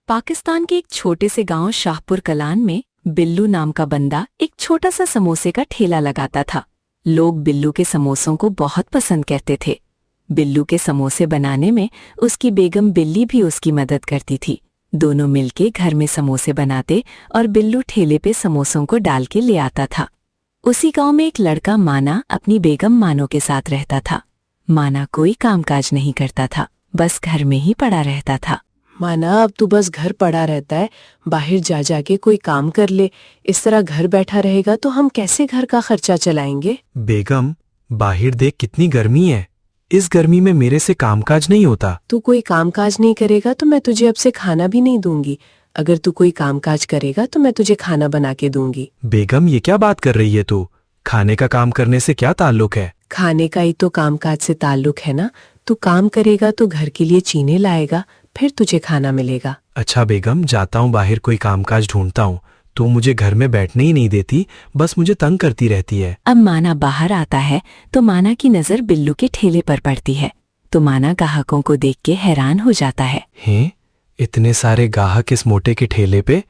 पाकिस्तान के एक छोटे से गांव शाहपुर कलान में बिल्लू नाम का बंदा एक छोटा सा समोसे का ठेला लगाता था। लोग बिल्लू के समोसों को बहुत पसंद करते थे। बिल्लू के समोसे बनाने में उसकी बेगम बिल्ली भी उसकी मदद करती थी। दोनों मिलके घर में समोसे बनाते और बिल्लू ठेले पे समोसों को डाल के ले आता था। उसी गांव में एक लड़का माना अपनी बेगम मानो के साथ रहता था। माना कोई कामकाज नहीं करता था, बस घर में ही पड़ा रहता था। माना, अब तू बस घर पड़ा रहता है, बाहर जा जाके कोई काम कर ले। इस तरह घर बैठा रहेगा तो हम कैसे घर का खर्चा चलाएंगे? बेगम, बाहर देख कितनी गर्मी है। इस गर्मी में मेरे से कामकाज नहीं होता। तू कोई कामकाज नहीं करेगा तो मैं तुझे अब से खाना भी नहीं दूंगी। अगर तू कोई कामकाज करेगा तो मैं तुझे खाना बना के दूंगी। बेगम, ये क्या बात कर रही है तू? खाने का काम करने से क्या ताल्लुक है? खाने का ही तो कामकाज से ताल्लुक है ना। तू काम करेगा तो घर के लिए चीने लाएगा, फिर तुझे खाना मिलेगा। अच्छा बेगम, जाता हूँ बाहर कोई कामकाज ढूंढता हूँ। तू मुझे घर में बैठने ही नहीं देती, बस मुझे तंग करती रहती है। अब माना बाहर आता है तो माना की नजर बिल्लू के ठेले पर पड़ती है। तो माना ग्राहकों को देख के हैरान हो जाता है। हैं? इतने सारे ग्राहक इस मोटे के ठेले पे?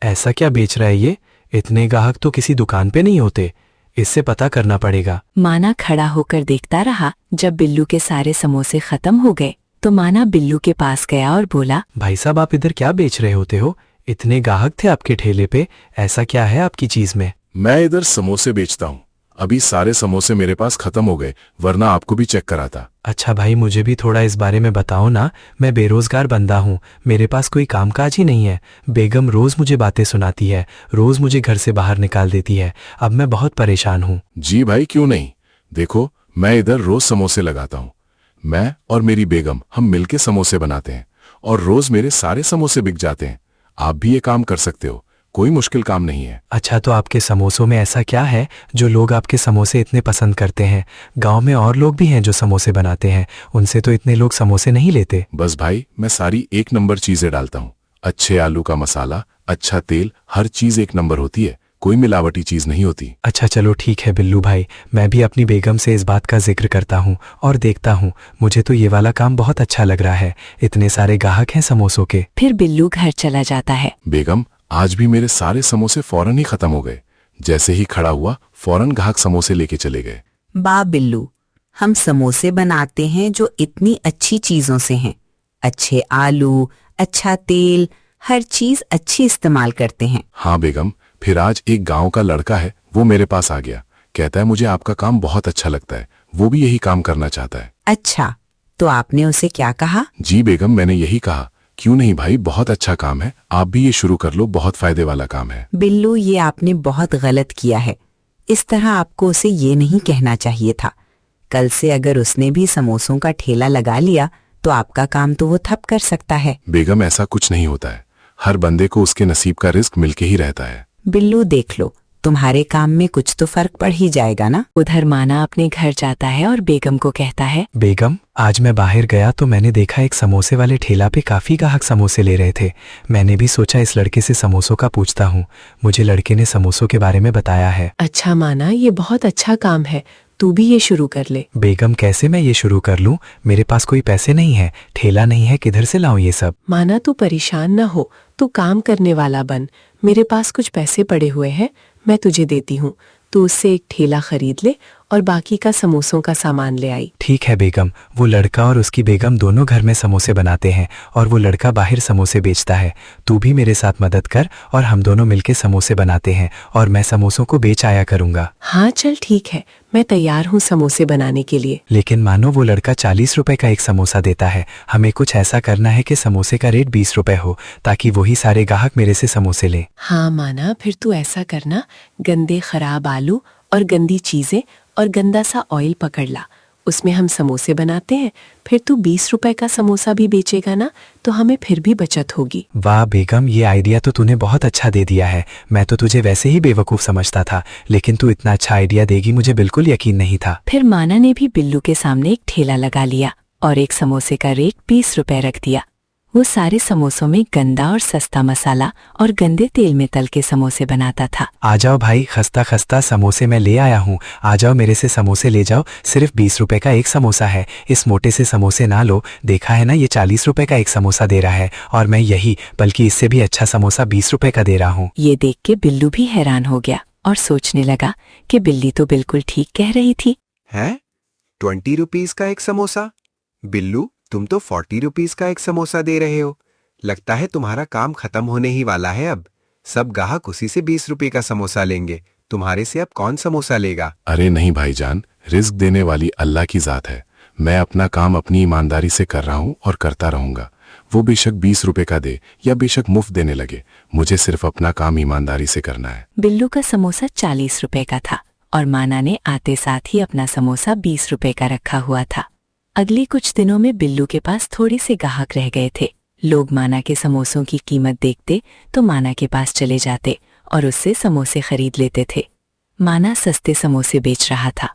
ऐसा क्या बेच रहा है ये? इतने ग्राहक तो किसी दुकान पे नहीं होते। इससे पता करना पड़ेगा। माना खड़ा होकर देखता रहा। जब बिल्लू के सारे समोसे खत्म हो गए तो माना बिल्लू के पास गया और बोला, भाई साहब, आप इधर क्या बेच रहे होते हो? इतने ग्राहक थे आपके ठेले पे, ऐसा क्या है आपकी चीज में? मैं इधर समोसे बेचता हूँ। अभी सारे समोसे मेरे पास खत्म हो गए, वरना आपको भी चेक कराता। अच्छा भाई, मुझे भी थोड़ा इस बारे में बताओ ना। मैं बेरोजगार बंदा हूँ, मेरे पास कोई कामकाज ही नहीं है। बेगम रोज मुझे बातें सुनाती है, रोज मुझे घर से बाहर निकाल देती है। अब मैं बहुत परेशान हूँ। जी भाई, क्यों नहीं। देखो, मैं इधर रोज समोसे लगाता हूँ। मैं और मेरी बेगम हम मिलके समोसे बनाते हैं और रोज मेरे सारे समोसे बिक जाते हैं। आप भी ये काम कर सकते हो, कोई मुश्किल काम नहीं है। अच्छा, तो आपके समोसों में ऐसा क्या है जो लोग आपके समोसे इतने पसंद करते हैं? गांव में और लोग भी हैं जो समोसे बनाते हैं, उनसे तो इतने लोग समोसे नहीं लेते। बस भाई, मैं सारी एक नंबर चीजें डालता हूँ। अच्छे आलू का मसाला, अच्छा तेल, हर चीज एक नंबर होती है, कोई मिलावटी चीज नहीं होती। अच्छा चलो ठीक है बिल्लू भाई, मैं भी अपनी बेगम से इस बात का जिक्र करता हूँ और देखता हूँ। मुझे तो ये वाला काम बहुत अच्छा लग रहा है। इतने सारे ग्राहक हैं समोसों के। फिर बिल्लू घर चला जाता है। बेगम, आज भी मेरे सारे समोसे फौरन ही खत्म हो गए। जैसे ही खड़ा हुआ फौरन ग्राहक समोसे लेके चले गए। बा बिल्लू, हम समोसे बनाते हैं जो इतनी अच्छी चीजों से हैं। अच्छे आलू, अच्छा तेल, हर चीज अच्छी इस्तेमाल करते हैं। हाँ बेगम, फिर आज एक गांव का लड़का है, वो मेरे पास आ गया। कहता है मुझे आपका काम बहुत अच्छा लगता है, वो भी यही काम करना चाहता है। अच्छा, तो आपने उसे क्या कहा? जी बेगम, मैंने यही कहा, क्यों नहीं भाई, बहुत अच्छा काम है, आप भी ये शुरू कर लो, बहुत फायदे वाला काम है। बिल्लू, ये आपने बहुत गलत किया है। इस तरह आपको उसे ये नहीं कहना चाहिए था। कल से अगर उसने भी समोसों का ठेला लगा लिया तो आपका काम तो वो ठप कर सकता है। बेगम, ऐसा कुछ नहीं होता है, हर बंदे को उसके नसीब का रिस्क मिलके ही रहता है। बिल्लू देख लो, तुम्हारे काम में कुछ तो फर्क पड़ ही जाएगा ना। उधर माना अपने घर जाता है और बेगम को कहता है, बेगम, आज मैं बाहर गया तो मैंने देखा एक समोसे वाले ठेला पे काफी ग्राहक समोसे ले रहे थे। मैंने भी सोचा इस लड़के से समोसों का पूछता हूँ। मुझे लड़के ने समोसों के बारे में बताया है। अच्छा माना, ये बहुत अच्छा काम है, तू भी ये शुरू कर ले। बेगम, कैसे मैं ये शुरू कर लूँ? मेरे पास कोई पैसे नहीं है, ठेला नहीं है, किधर से लाऊं ये सब? माना, तू परेशान न हो, तू काम करने वाला बन। मेरे पास कुछ पैसे पड़े हुए हैं, मैं तुझे देती हूँ। तू उससे एक ठेला खरीद ले और बाकी का समोसों का सामान ले आई। ठीक है बेगम। वो लड़का और उसकी बेगम दोनों घर में समोसे बनाते हैं और वो लड़का बाहर समोसे बेचता है। तू भी मेरे साथ मदद कर और हम दोनों मिलके समोसे बनाते हैं और मैं समोसों को बेच आया करूंगा। हाँ चल ठीक है, मैं तैयार हूँ समोसे बनाने के लिए। लेकिन मानो वो लड़का 40 रुपए का एक समोसा देता है। हमें कुछ ऐसा करना है कि समोसे का रेट 20 रुपए हो, ताकि वही सारे ग्राहक मेरे से समोसे लें। हाँ माना, फिर तू ऐसा करना, गंदे खराब आलू और गंदी चीजें और गंदा सा ऑयल पकड़ ला, उसमें हम समोसे बनाते हैं। फिर तू 20 रुपए का समोसा भी बेचेगा ना, तो हमें फिर भी बचत होगी। वाह बेगम, ये आइडिया तो तूने बहुत अच्छा दे दिया है। मैं तो तुझे वैसे ही बेवकूफ समझता था, लेकिन तू इतना अच्छा आइडिया देगी मुझे बिल्कुल यकीन नहीं था। फिर माना ने भी बिल्लू के सामने एक ठेला लगा लिया और एक समोसे का रेट 20 रुपए रख दिया। वो सारे समोसों में गंदा और सस्ता मसाला और गंदे तेल में तल के समोसे बनाता था। आ जाओ भाई, खस्ता खस्ता समोसे मैं ले आया हूँ। आ जाओ मेरे से समोसे ले जाओ, सिर्फ 20 रुपए का एक समोसा है। इस मोटे से समोसे ना लो, देखा है ना ये 40 रुपए का एक समोसा दे रहा है, और मैं यही बल्कि इससे भी अच्छा समोसा 20 रुपए का दे रहा हूँ। ये देख के बिल्लू भी हैरान हो गया और सोचने लगा कि बिल्ली तो बिल्कुल ठीक कह रही थी। हैं? 20 रुपीज का एक समोसा? बिल्लू, तुम तो 40 रुपीज का एक समोसा दे रहे हो। लगता है तुम्हारा काम खत्म होने ही वाला है अब। सब ग्राहक उसी से 20 रुपए का समोसा लेंगे। तुम्हारे से अब कौन समोसा लेगा? अरे नहीं भाईजान, रिस्क देने वाली अल्लाह की जात है। मैं अपना काम अपनी ईमानदारी से कर रहा हूँ और करता रहूंगा। वो बेशक 20 रुपए का दे या बेशक मुफ्त देने लगे, मुझे सिर्फ अपना काम ईमानदारी से करना है। बिल्लू का समोसा 40 रुपए का था और माना ने आते साथ ही अपना समोसा 20 रुपए का रखा हुआ था। अगले कुछ दिनों में बिल्लू के पास थोड़े से ग्राहक रह गए थे। लोग माना के समोसों की कीमत देखते तो माना के पास चले जाते और उससे समोसे खरीद लेते थे। माना सस्ते समोसे बेच रहा था।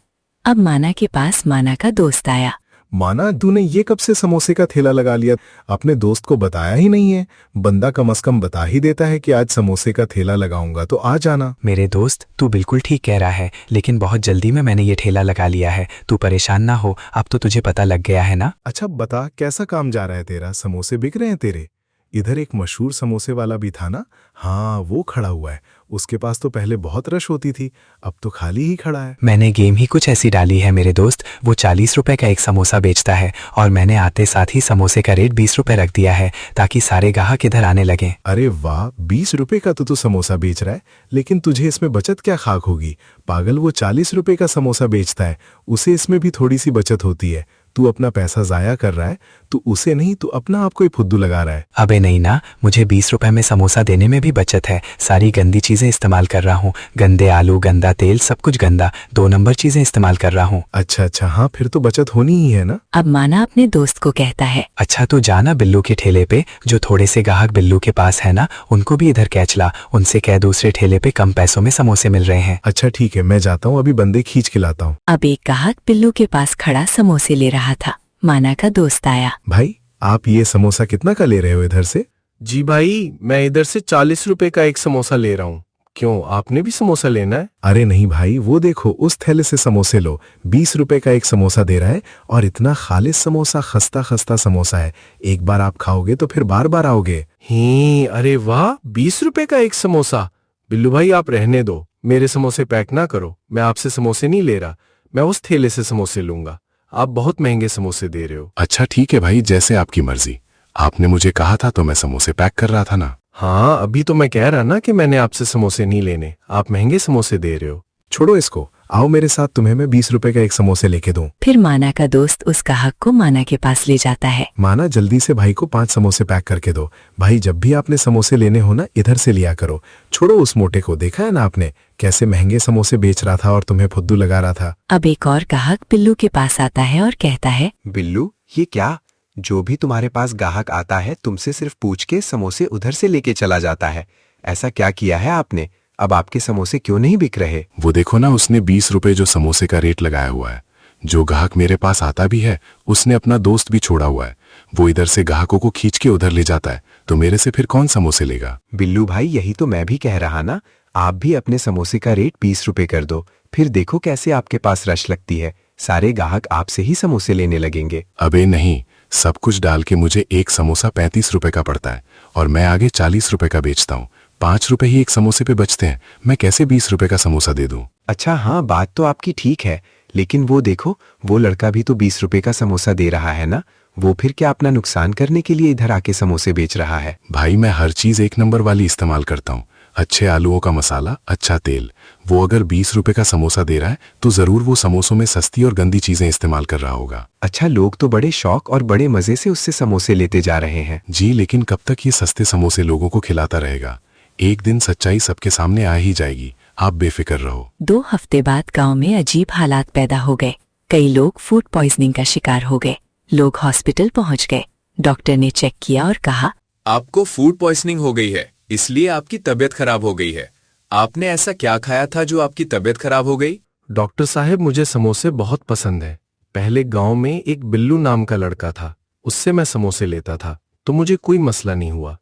अब माना के पास माना का दोस्त आया। माना, तूने ये कब से समोसे का ठेला लगा लिया? अपने दोस्त को बताया ही नहीं है। बंदा कम से कम बता ही देता है कि आज समोसे का ठेला लगाऊंगा तो आ जाना। मेरे दोस्त, तू बिल्कुल ठीक कह रहा है, लेकिन बहुत जल्दी में मैंने ये ठेला लगा लिया है। तू परेशान ना हो, अब तो तुझे पता लग गया है ना। अच्छा बता, कैसा काम जा रहा है तेरा? समोसे बिक रहे हैं तेरे? इधर एक मशहूर समोसे वाला भी था ना? हाँ, वो खड़ा हुआ है। उसके पास तो पहले बहुत रश होती थी, अब तो खाली ही खड़ा है। मैंने गेम ही कुछ ऐसी डाली है मेरे दोस्त। वो 40 रुपए का एक समोसा बेचता है और मैंने आते साथ ही समोसे का रेट 20 रुपए रख दिया है ताकि सारे ग्राहक इधर आने लगे। अरे वाह, 20 रुपए का तो तू समोसा बेच रहा है, लेकिन तुझे इसमें बचत क्या खाक होगी? पागल, वो 40 रुपए का समोसा बेचता है, उसे इसमें भी थोड़ी सी बचत होती है। तू अपना पैसा जाया कर रहा है, तू उसे नहीं, तू अपना आप को ही फुद्दू लगा रहा है। अबे नहीं ना, मुझे 20 रुपए में समोसा देने में भी बचत है। सारी गंदी चीजें इस्तेमाल कर रहा हूँ, गंदे आलू, गंदा तेल, सब कुछ गंदा, 2 नंबर चीजें इस्तेमाल कर रहा हूँ। अच्छा, हाँ फिर तो बचत होनी ही है ना। अब माना अपने दोस्त को कहता है, अच्छा तो जाना बिल्लू के ठेले पे, जो थोड़े से ग्राहक बिल्लू के पास है ना, उनको भी इधर कैच ला। उनसे कह दूसरे ठेले पे कम पैसों में समोसे मिल रहे हैं। अच्छा ठीक है, मैं जाता हूँ, अभी बंदे खींच के लाता हूँ। अब एक ग्राहक बिल्लू के पास खड़ा समोसे ले रहा था। माना का दोस्त आया। भाई, आप ये समोसा कितना का ले रहे हो इधर से? जी भाई, मैं इधर से 40 रुपए का एक समोसा ले रहा हूँ। क्यों, आपने भी समोसा लेना है? अरे नहीं भाई, वो देखो उस थैले से समोसे लो। 20 रुपए का एक समोसा दे रहा है, और इतना खालिस समोसा, खस्ता खस्ता समोसा है। एक बार आप खाओगे तो फिर बार बार आओगे। ही, अरे वाह, 20 रुपए का एक समोसा। बिल्लू भाई, आप रहने दो, मेरे समोसे पैक ना करो। मैं आपसे समोसे नहीं ले रहा, मैं उस ठेले से समोसे लूंगा। आप बहुत महंगे समोसे दे रहे हो। अच्छा ठीक है भाई, जैसे आपकी मर्जी। आपने मुझे कहा था तो मैं समोसे पैक कर रहा था ना। हाँ, अभी तो मैं कह रहा ना कि मैंने आपसे समोसे नहीं लेने, आप महंगे समोसे दे रहे हो। छोड़ो इसको, आओ मेरे साथ, तुम्हें मैं 20 रुपए का एक समोसे लेके दूं। फिर माना का दोस्त उस ग्राहक को माना के पास ले जाता है। माना, जल्दी से भाई को 5 समोसे पैक करके दो। भाई, जब भी आपने समोसे लेने हो ना, इधर से लिया करो। छोड़ो उस मोटे को, देखा है ना आपने कैसे महंगे समोसे बेच रहा था और तुम्हें फुद्दू लगा रहा था। अब एक और ग्राहक बिल्लू के पास आता है और कहता है, बिल्लू, ये क्या? जो भी तुम्हारे पास ग्राहक आता है तुमसे सिर्फ पूछ के समोसे उधर से लेके चला जाता है। ऐसा क्या किया है आपने? अब आपके समोसे क्यों नहीं बिक रहे? वो देखो ना, उसने 20 रुपए जो समोसे का रेट लगाया हुआ है। जो ग्राहक मेरे पास आता भी है, उसने अपना दोस्त भी छोड़ा हुआ है। वो इधर से ग्राहकों को खींच के उधर ले जाता है, तो मेरे से फिर कौन समोसे लेगा? बिल्लू भाई, यही तो मैं भी कह रहा ना। आप भी अपने समोसे का रेट 20 रुपए कर दो, फिर देखो कैसे आपके पास रश लगती है। सारे ग्राहक आपसे ही समोसे लेने लगेंगे। अबे नहीं, सब कुछ डाल के मुझे एक समोसा 35 रुपए का पड़ता है और मैं आगे 40 रुपए का बेचता हूँ। 5 रुपए ही एक समोसे पे बचते हैं, मैं कैसे 20 रुपए का समोसा दे दूं? अच्छा हाँ, बात तो आपकी ठीक है, लेकिन वो देखो, वो लड़का भी तो 20 रुपए का समोसा दे रहा है ना। वो फिर क्या अपना नुकसान करने के लिए इधर आके समोसे बेच रहा है? भाई, मैं हर चीज 1 नंबर वाली इस्तेमाल करता हूँ। अच्छे आलूओं का मसाला, अच्छा तेल। वो अगर 20 रुपए का समोसा दे रहा है तो जरूर वो समोसों में सस्ती और गंदी चीजें इस्तेमाल कर रहा होगा। अच्छा, लोग तो बड़े शौक और बड़े मजे से उससे समोसे लेते जा रहे हैं। जी, लेकिन कब तक ये सस्ते समोसे लोगों को खिलाता रहेगा? एक दिन सच्चाई सबके सामने आ ही जाएगी, आप बेफिक्र रहो। 2 हफ्ते बाद गांव में अजीब हालात पैदा हो गए। कई लोग फूड पॉइजनिंग का शिकार हो गए। लोग हॉस्पिटल पहुंच गए। डॉक्टर ने चेक किया और कहा, आपको फूड पॉइजनिंग हो गई है, इसलिए आपकी तबीयत खराब हो गई है। आपने ऐसा क्या खाया था जो आपकी तबीयत खराब हो गई? डॉक्टर साहब, मुझे समोसे बहुत पसंद है। पहले गांव में एक बिल्लू नाम का लड़का था, उससे मैं समोसे लेता था। तो मुझे कोई मसला नहीं हुआ।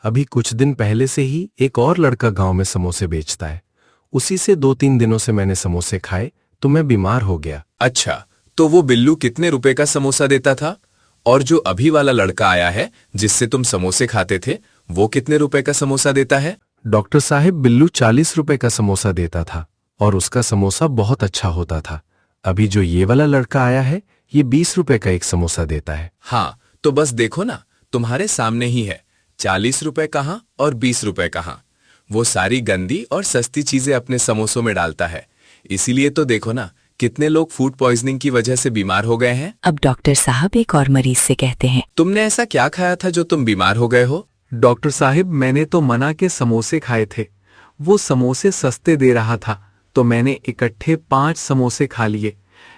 अभी कुछ दिन पहले से ही एक और लड़का गांव में समोसे बेचता है। उसी से 2-3 दिनों से मैंने समोसे खाए तो मैं बीमार हो गया। अच्छा, तो वो बिल्लू कितने रुपए का समोसा देता था? और जो अभी वाला लड़का आया है जिससे तुम समोसे खाते थे, वो कितने रुपए का समोसा देता है? डॉक्टर साहिब, बिल्लू 40 रुपए का समोसा देता था और उसका समोसा बहुत अच्छा होता था। अभी जो ये वाला लड़का आया है, ये 20 रुपए का एक समोसा देता है। हाँ, तो बस देखो ना, तुम्हारे सामने ही है। 40 रुपए कहाँ और 20 रुपए कहाँ। वो सारी गंदी और सस्ती चीजें अपने समोसों में डालता है। इसीलिए तो देखो ना, कितने लोग फूड पॉइजनिंग की वजह से बीमार हो गए हैं। अब डॉक्टर साहब एक और मरीज से कहते हैं, तुमने ऐसा क्या खाया था जो तुम बीमार हो गए हो? डॉक्टर साहिब, मैंने तो मना के समोसे खाए थे। वो समोसे सस्ते दे रहा था तो मैंने इकट्ठे 5 समोसे खा लिए।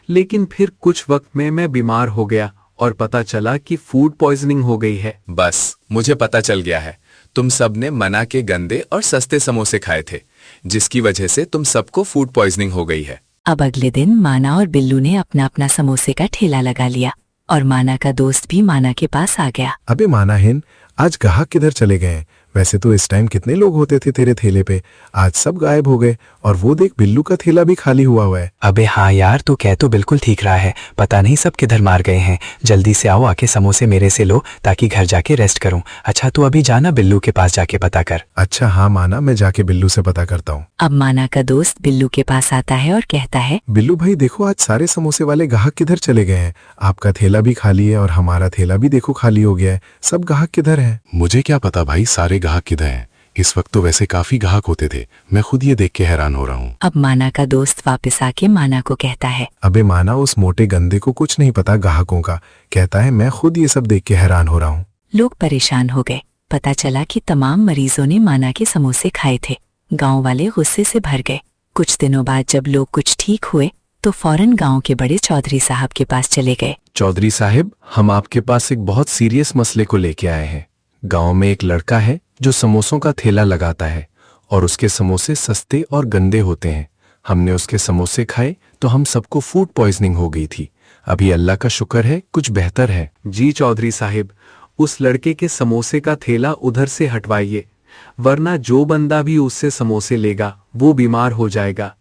लेकिन फिर कुछ वक्त में मैं बीमार हो गया और पता चला कि फूड पॉइजनिंग हो गई है। बस, मुझे पता चल गया है। तुम सब ने मना के गंदे और सस्ते समोसे खाए थे, जिसकी वजह से तुम सबको फूड पॉइजनिंग हो गई है। अब अगले दिन माना और बिल्लू ने अपना अपना समोसे का ठेला लगा लिया और माना का दोस्त भी माना के पास आ गया। अबे मानाहीन, आज ग्राहक किधर चले गए हैं? वैसे तो इस टाइम कितने लोग होते थे तेरे ठेले पे, आज सब गायब हो गए। और वो देख, बिल्लू का ठेला भी खाली हुआ है। अबे हाँ यार, तू कह तो बिल्कुल ठीक रहा है। पता नहीं सब किधर मार गए हैं। जल्दी से आओ, आके समोसे मेरे से लो ताकि घर जाके रेस्ट करूं। अच्छा, तू अभी जाना बिल्लू के पास जाके पता कर। अच्छा हाँ माना, मैं जाके बिल्लू से पता करता हूँ। अब माना का दोस्त बिल्लू के पास आता है और कहता है, बिल्लू भाई देखो, आज सारे समोसे वाले ग्राहक किधर चले गए हैं? आपका ठेला भी खाली है और हमारा ठेला भी देखो खाली हो गया है। सब ग्राहक किधर है? मुझे क्या पता भाई, सारे ग्राहक किधर हैं। इस वक्त तो वैसे काफी ग्राहक होते थे। मैं खुद ये देख के हैरान हो रहा हूँ। अब माना का दोस्त वापस आके माना को कहता है, अबे माना, उस मोटे गंदे को कुछ नहीं पता ग्राहकों का। कहता है मैं खुद ये सब देख के हैरान हो रहा हूँ। लोग परेशान हो गए। पता चला कि तमाम मरीजों ने माना के समोसे खाए थे। गांव वाले गुस्से से भर गए। कुछ दिनों बाद जब लोग कुछ ठीक हुए तो फौरन गांव के बड़े चौधरी साहब के पास चले गए। चौधरी साहिब, हम आपके पास एक बहुत सीरियस मसले को लेके आए हैं। गांव में एक लड़का है जो समोसों का ठेला लगाता है और उसके समोसे सस्ते और गंदे होते हैं। हमने उसके समोसे खाए तो हम सबको फूड पॉइजनिंग हो गई थी। अभी अल्लाह का शुक्र है, कुछ बेहतर है। जी चौधरी साहिब, उस लड़के के समोसे का ठेला उधर से हटवाइए, वरना जो बंदा भी उससे समोसे लेगा वो बीमार हो जाएगा।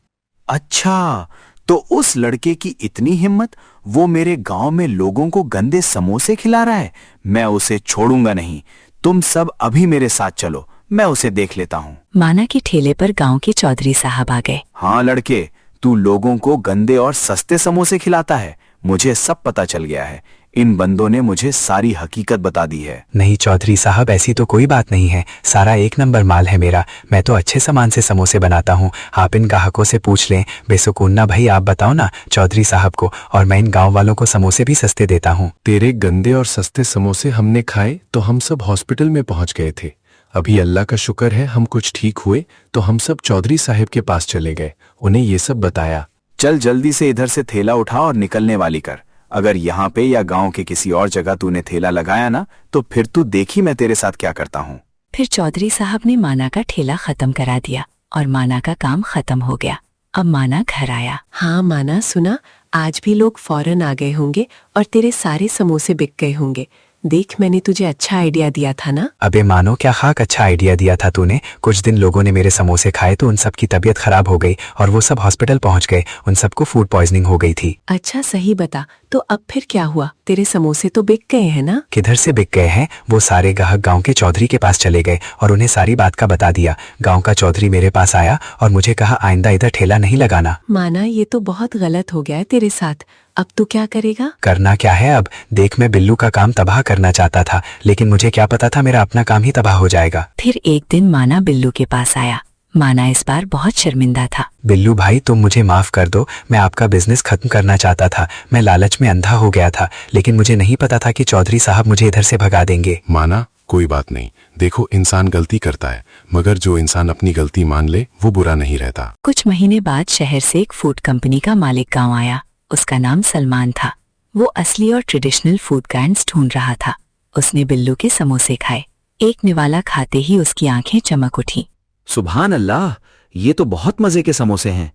अच्छा, तो उस लड़के की इतनी हिम्मत, वो मेरे गांव में लोगों को गंदे समोसे खिला रहा है। मैं उसे छोड़ूंगा नहीं। तुम सब अभी मेरे साथ चलो, मैं उसे देख लेता हूँ। माना के ठेले पर गांव के चौधरी साहब आ गए। हाँ लड़के, तू लोगों को गंदे और सस्ते समोसे खिलाता है। मुझे सब पता चल गया है। इन बंदों ने मुझे सारी हकीकत बता दी है। नहीं चौधरी साहब, ऐसी तो कोई बात नहीं है। सारा एक नंबर माल है मेरा। मैं तो अच्छे सामान से समोसे बनाता हूँ। आप इन ग्राहकों से पूछ लें। बेसुकून ना भाई, आप बताओ ना चौधरी साहब को। और मैं इन गांव वालों को समोसे भी सस्ते देता हूँ। तेरे गंदे और सस्ते समोसे हमने खाए तो हम सब हॉस्पिटल में पहुंच गए थे। अभी अल्लाह का शुक्र है, हम कुछ ठीक हुए तो हम सब चौधरी साहब के पास चले गए। उन्हें ये सब बताया। चल जल्दी से इधर से थैला उठा और निकलने वाली कर। अगर यहाँ पे या गांव के किसी और जगह तूने ठेला लगाया ना, तो फिर तू देखी मैं तेरे साथ क्या करता हूँ। फिर चौधरी साहब ने माना का ठेला खत्म करा दिया और माना का काम खत्म हो गया। अब माना घर आया। हाँ माना, सुना, आज भी लोग फौरन आ गए होंगे और तेरे सारे समोसे बिक गए होंगे। देख, मैंने तुझे अच्छा आइडिया दिया था ना। अबे मानो, क्या खाक अच्छा आइडिया दिया था तूने। कुछ दिन लोगों ने मेरे समोसे खाए तो उन सब की तबीयत खराब हो गई और वो सब हॉस्पिटल पहुंच गए। उन सबको फूड पॉइजनिंग हो गई थी। अच्छा सही बता, तो अब फिर क्या हुआ? तेरे समोसे तो बिक गए हैं ना? किधर से बिक गए हैं? वो सारे ग्राहक गांव के चौधरी के पास चले गए और उन्हें सारी बात का बता दिया। गांव का चौधरी मेरे पास आया और मुझे कहा आइंदा इधर ठेला नहीं लगाना। माना, ये तो बहुत गलत हो गया है तेरे साथ। अब तू क्या करेगा? करना क्या है अब? देख, मैं बिल्लू का काम तबाह करना चाहता था, लेकिन मुझे क्या पता था मेरा अपना काम ही तबाह हो जाएगा। फिर एक दिन माना बिल्लू के पास आया। माना इस बार बहुत शर्मिंदा था। बिल्लू भाई, तुम मुझे माफ कर दो। मैं आपका बिजनेस खत्म करना चाहता था। मैं लालच में अंधा हो गया था, लेकिन मुझे नहीं पता था कि चौधरी साहब मुझे इधर से भगा देंगे। माना, कोई बात नहीं। देखो, इंसान गलती करता है, मगर जो इंसान अपनी गलती मान ले वो बुरा नहीं रहता। कुछ महीने बाद शहर से एक फूड कंपनी का मालिक गांव आया। उसका नाम सलमान था। वो असली और ट्रेडिशनल फूड काइंड्स ढूंढ रहा था। उसने बिल्लू के समोसे खाए। एक निवाला खाते ही उसकी आंखें चमक उठी। सुभान अल्लाह, ये तो बहुत मजे के समोसे हैं।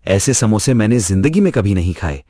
ऐसे समोसे मैंने जिंदगी में कभी नहीं खाए।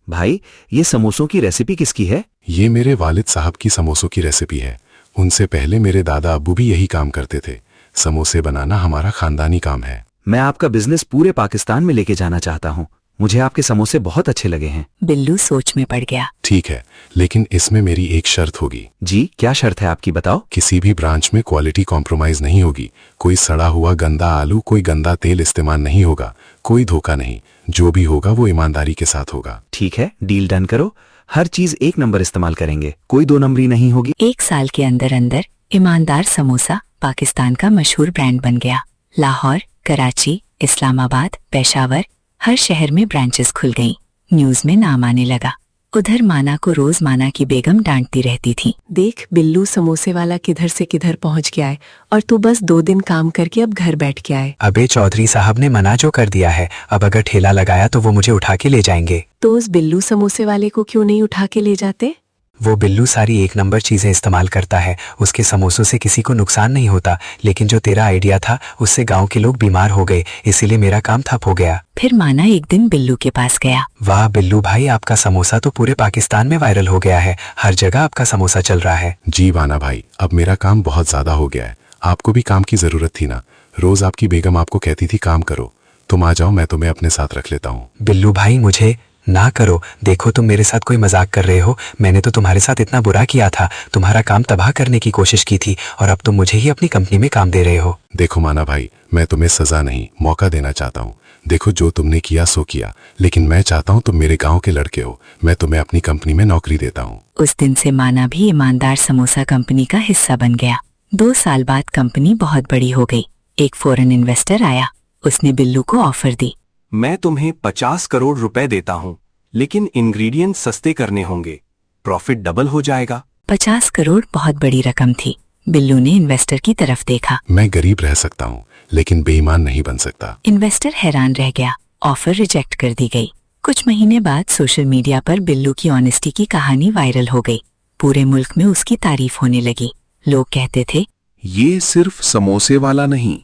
भाई, ये समोसों की रेसिपी किसकी है? ये मेरे वालिद साहब की समोसों की रेसिपी है। उनसे पहले मेरे दादा अब्बू भी यही काम करते थे। समोसे बनाना हमारा खानदानी काम है। मैं आपका बिजनेस पूरे पाकिस्तान में लेके जाना चाहता हूँ। मुझे आपके समोसे बहुत अच्छे लगे हैं। बिल्लू सोच में पड़ गया। ठीक है, लेकिन इसमें मेरी एक शर्त होगी। जी, क्या शर्त है आपकी, बताओ। किसी भी ब्रांच में क्वालिटी कॉम्प्रोमाइज नहीं होगी। कोई सड़ा हुआ गंदा आलू, कोई गंदा तेल इस्तेमाल नहीं होगा, कोई धोखा नहीं। जो भी होगा वो ईमानदारी के साथ होगा। ठीक है, डील डन करो। हर चीज 1 नंबर इस्तेमाल करेंगे, कोई 2 नंबरी नहीं होगी। 1 साल के अंदर अंदर ईमानदार समोसा पाकिस्तान का मशहूर ब्रांड बन गया। लाहौर, कराची, इस्लामाबाद, पेशावर, हर शहर में ब्रांचेस खुल गईं। न्यूज में नाम आने लगा। उधर माना को रोज माना की बेगम डांटती रहती थी। देख बिल्लू समोसे वाला किधर से किधर पहुंच गया है, और तू बस 2 दिन काम करके अब घर बैठ के आए। अबे चौधरी साहब ने मना जो कर दिया है, अब अगर ठेला लगाया तो वो मुझे उठा के ले जाएंगे। तो उस बिल्लू समोसे वाले को क्यों नहीं उठा के ले जाते? वो बिल्लू सारी 1 नंबर चीजें इस्तेमाल करता है, उसके समोसों से किसी को नुकसान नहीं होता। लेकिन जो तेरा आइडिया था उससे गांव के लोग बीमार हो गए, इसीलिए मेरा काम ठप हो गया। फिर माना एक दिन बिल्लू के पास गया। वाह बिल्लू भाई, आपका समोसा तो पूरे पाकिस्तान में वायरल हो गया है, हर जगह आपका समोसा चल रहा है। जी माना भाई, अब मेरा काम बहुत ज्यादा हो गया है। आपको भी काम की जरूरत थी ना। रोज आपकी बेगम आपको कहती थी काम करो। तुम आ जाओ, मैं तुम्हें अपने साथ रख लेता हूँ। बिल्लू भाई मुझे ना करो, देखो तुम मेरे साथ कोई मजाक कर रहे हो। मैंने तो तुम्हारे साथ इतना बुरा किया था, तुम्हारा काम तबाह करने की कोशिश की थी, और अब तुम मुझे ही अपनी कंपनी में काम दे रहे हो। देखो माना भाई, मैं तुम्हें सजा नहीं मौका देना चाहता हूँ। देखो जो तुमने किया सो किया, लेकिन मैं चाहता हूँ तुम मेरे गांव के लड़के हो, मैं तुम्हें अपनी कंपनी में नौकरी देता हूँ। उस दिन से माना भी ईमानदार समोसा कंपनी का हिस्सा बन गया। 2 साल बाद कंपनी बहुत बड़ी हो गई। एक फॉरेन इन्वेस्टर आया, उसने बिल्लू को ऑफर दी। मैं तुम्हें 50 करोड़ रुपए देता हूँ, लेकिन इंग्रेडिएंट सस्ते करने होंगे, प्रॉफिट डबल हो जाएगा। 50 करोड़ बहुत बड़ी रकम थी। बिल्लू ने इन्वेस्टर की तरफ देखा। मैं गरीब रह सकता हूँ, लेकिन बेईमान नहीं बन सकता। इन्वेस्टर हैरान रह गया। ऑफर रिजेक्ट कर दी गई। कुछ महीने बाद सोशल मीडिया पर बिल्लू की ऑनेस्टी की कहानी वायरल हो गई। पूरे मुल्क में उसकी तारीफ होने लगी। लोग कहते थे, ये सिर्फ समोसे वाला नहीं,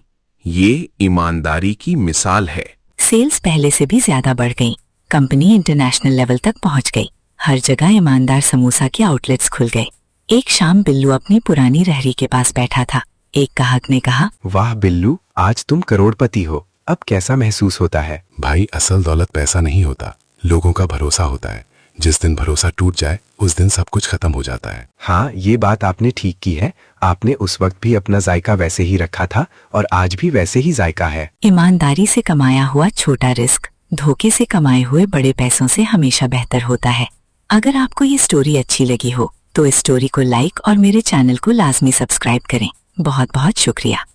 ये ईमानदारी की मिसाल है। सेल्स पहले से भी ज्यादा बढ़ गई। कंपनी इंटरनेशनल लेवल तक पहुंच गई। हर जगह ईमानदार समोसा के आउटलेट्स खुल गए। एक शाम बिल्लू अपनी पुरानी रहरी के पास बैठा था। एक ग्राहक ने कहा, वाह बिल्लू, आज तुम करोड़पति हो, अब कैसा महसूस होता है? भाई असल दौलत पैसा नहीं होता, लोगों का भरोसा होता है। जिस दिन भरोसा टूट जाए उस दिन सब कुछ खत्म हो जाता है। हाँ, ये बात आपने ठीक की है। आपने उस वक्त भी अपना जायका वैसे ही रखा था और आज भी वैसे ही जायका है। ईमानदारी से कमाया हुआ छोटा रिस्क धोखे से कमाए हुए बड़े पैसों से हमेशा बेहतर होता है। अगर आपको ये स्टोरी अच्छी लगी हो तो इस स्टोरी को लाइक और मेरे चैनल को लाजमी सब्सक्राइब करें। बहुत बहुत शुक्रिया।